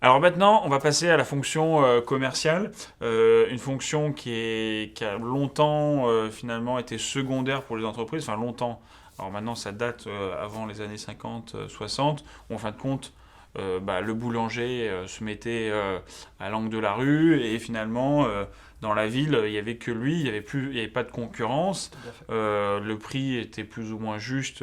Alors maintenant, on va passer à la fonction commerciale, une fonction qui a longtemps finalement été secondaire pour les entreprises, enfin longtemps. Alors maintenant, ça date avant les années 50, 60, où en fin de compte, le boulanger se mettait à l'angle de la rue et finalement, dans la ville, il n'y avait que lui, il y avait pas de concurrence. Tout à fait. Le prix était plus ou moins juste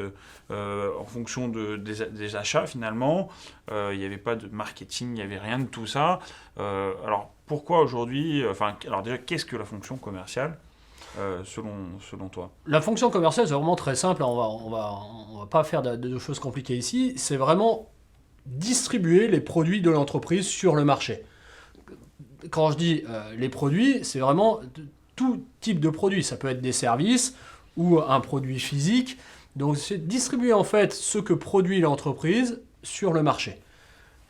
en fonction des achats finalement. Il n'y avait pas de marketing, il n'y avait rien de tout ça. Alors pourquoi aujourd'hui, alors déjà, qu'est-ce que la fonction commerciale selon toi? La fonction commerciale, c'est vraiment très simple. On va pas faire de choses compliquées ici. C'est vraiment distribuer les produits de l'entreprise sur le marché. Quand je dis les produits, c'est vraiment tout type de produit. Ça peut être des services ou un produit physique. Donc c'est distribuer en fait ce que produit l'entreprise sur le marché.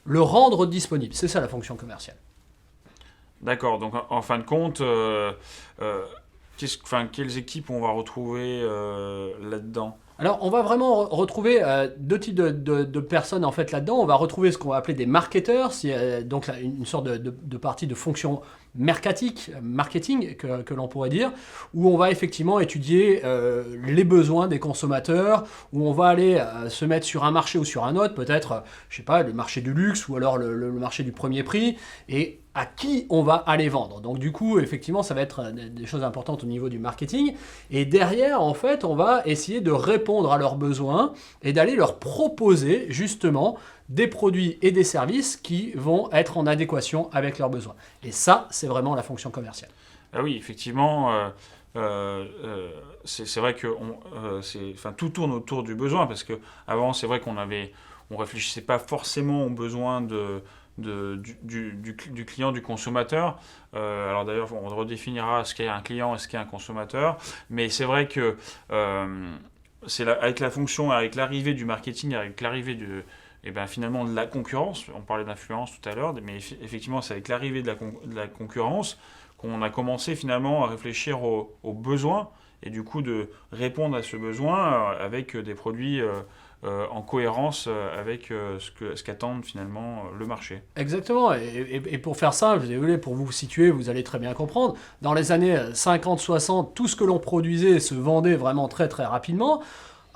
Le rendre disponible. C'est ça la fonction commerciale. D'accord, donc en fin de compte, quelles équipes on va retrouver là-dedans? Alors, on va vraiment retrouver deux types de personnes en fait là-dedans. On va retrouver ce qu'on va appeler des marketeurs, donc là, une sorte de partie de fonction marketing que l'on pourrait dire, où on va effectivement étudier les besoins des consommateurs, où on va aller se mettre sur un marché ou sur un autre, peut-être, je sais pas, le marché du luxe ou alors le marché du premier prix, et à qui on va aller vendre. Donc du coup, effectivement, ça va être des choses importantes au niveau du marketing. Et derrière, en fait, on va essayer de répondre à leurs besoins et d'aller leur proposer justement des produits et des services qui vont être en adéquation avec leurs besoins. Et ça, c'est vraiment la fonction commerciale. Ah oui, effectivement, c'est vrai que tout tourne autour du besoin, parce que avant, c'est vrai on réfléchissait pas forcément aux besoins du client, du consommateur. Alors d'ailleurs, on redéfinira ce qu'est un client et ce qu'est un consommateur, mais c'est vrai que avec la fonction, avec l'arrivée du marketing, avec l'arrivée et ben finalement de la concurrence, on parlait d'influence tout à l'heure, mais effectivement c'est avec l'arrivée de la concurrence qu'on a commencé finalement à réfléchir aux besoins et du coup de répondre à ce besoin avec des produits en cohérence avec ce qu'attendent finalement le marché. Exactement. Et pour faire simple, désolé, pour vous situer, vous allez très bien comprendre. Dans les années 50-60, tout ce que l'on produisait se vendait vraiment très très rapidement.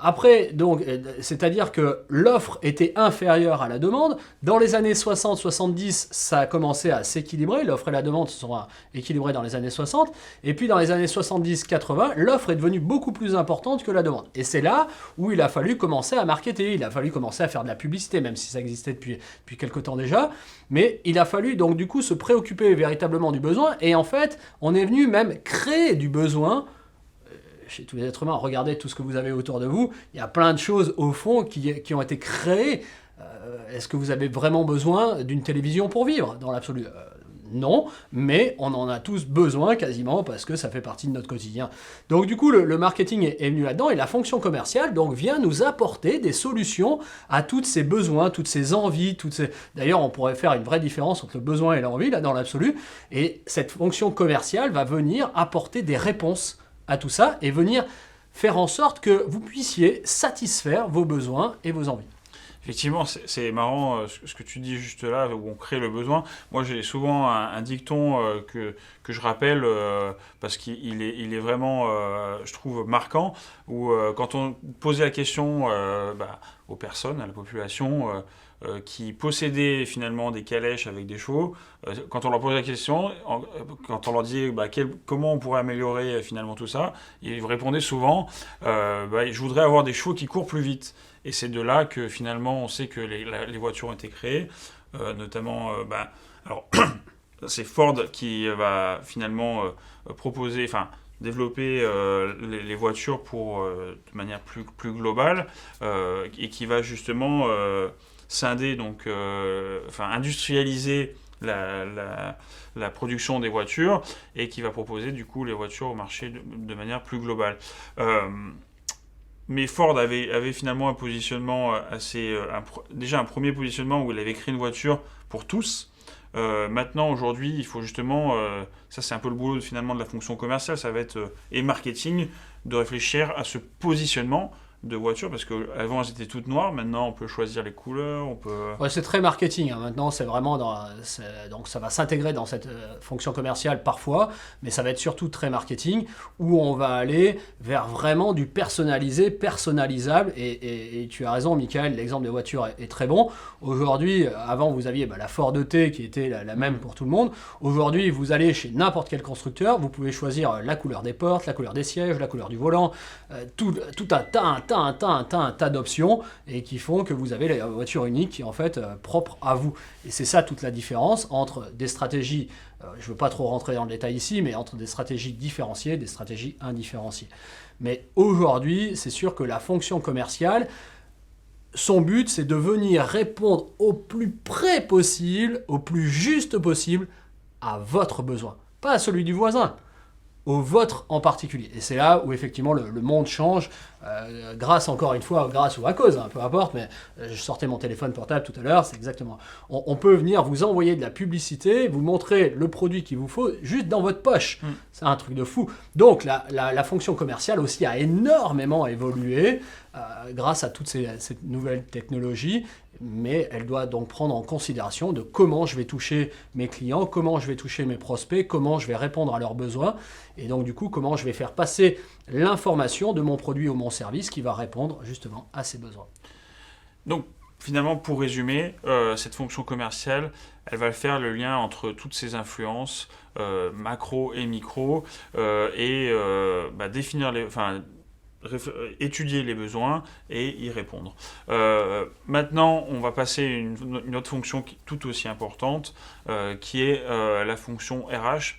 Après, donc, c'est-à-dire que l'offre était inférieure à la demande. Dans les années 60-70, ça a commencé à s'équilibrer. L'offre et la demande se sont équilibrées dans les années 60. Et puis dans les années 70-80, l'offre est devenue beaucoup plus importante que la demande. Et c'est là où il a fallu commencer à marketer. Il a fallu commencer à faire de la publicité, même si ça existait depuis quelque temps déjà. Mais il a fallu donc du coup se préoccuper véritablement du besoin. Et en fait, on est venu même créer du besoin chez tous les êtres humains. Regardez tout ce que vous avez autour de vous. Il y a plein de choses au fond qui ont été créées. Est-ce que vous avez vraiment besoin d'une télévision pour vivre? Dans l'absolu, non, mais on en a tous besoin quasiment parce que ça fait partie de notre quotidien. Donc du coup, le marketing est venu là-dedans et la fonction commerciale donc vient nous apporter des solutions à tous ces besoins, toutes ces envies, D'ailleurs, on pourrait faire une vraie différence entre le besoin et l'envie là dans l'absolu. Et cette fonction commerciale va venir apporter des réponses à tout ça et venir faire en sorte que vous puissiez satisfaire vos besoins et vos envies. Effectivement, c'est marrant ce que tu dis juste là, où on crée le besoin. Moi, j'ai souvent un dicton que je rappelle parce qu'il est vraiment, je trouve, marquant, où quand on posait la question aux personnes, à la population, qui possédaient finalement des calèches avec des chevaux, quand on leur posait la question, quand on leur disait comment on pourrait améliorer finalement tout ça, ils répondaient souvent je voudrais avoir des chevaux qui courent plus vite. Et c'est de là que finalement on sait que les voitures ont été créées, notamment alors c'est Ford qui va finalement développer les voitures de manière plus globale et qui va justement scinder industrialiser la production des voitures et qui va proposer du coup les voitures au marché de manière plus globale. Mais Ford avait finalement un positionnement déjà un premier positionnement où il avait créé une voiture pour tous. Maintenant, aujourd'hui, il faut justement, ça c'est un peu le boulot finalement de la fonction commerciale, ça va être et marketing, de réfléchir à ce positionnement de voitures, parce qu'avant elles étaient toutes noires, maintenant on peut choisir les couleurs, Ouais, c'est très marketing, hein. Maintenant, c'est vraiment donc ça va s'intégrer dans cette fonction commerciale parfois, mais ça va être surtout très marketing, où on va aller vers vraiment du personnalisé, personnalisable. Et tu as raison, Michael, l'exemple des voitures est très bon. Aujourd'hui, avant, vous aviez la Ford T qui était la même pour tout le monde. Aujourd'hui, vous allez chez n'importe quel constructeur, vous pouvez choisir la couleur des portes, la couleur des sièges, la couleur du volant, tout un tas d'options, et qui font que vous avez la voiture unique qui est en fait propre à vous. Et c'est ça toute la différence entre des stratégies, je ne veux pas trop rentrer dans le détail ici, mais entre des stratégies différenciées et des stratégies indifférenciées. Mais aujourd'hui, c'est sûr que la fonction commerciale, son but, c'est de venir répondre au plus près possible, au plus juste possible à votre besoin. Pas à celui du voisin, au vôtre en particulier. Et c'est là où effectivement le monde change, grâce encore une fois, grâce ou à cause, hein, peu importe, mais je sortais mon téléphone portable tout à l'heure, c'est exactement. On peut venir vous envoyer de la publicité, vous montrer le produit qu'il vous faut juste dans votre poche. C'est un truc de fou. Donc la fonction commerciale aussi a énormément évolué grâce à toutes ces nouvelles technologies, mais elle doit donc prendre en considération de comment je vais toucher mes clients, comment je vais toucher mes prospects, comment je vais répondre à leurs besoins, et donc du coup comment je vais faire passer l'information de mon produit ou mon service qui va répondre justement à ces besoins. Donc finalement, pour résumer, cette fonction commerciale, elle va faire le lien entre toutes ces influences macro et micro, et définir étudier les besoins et y répondre. Maintenant, on va passer une autre fonction tout aussi importante, qui est la fonction RH,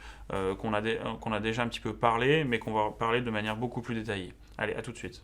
qu'on a déjà un petit peu parlé, mais qu'on va parler de manière beaucoup plus détaillée. Allez, à tout de suite.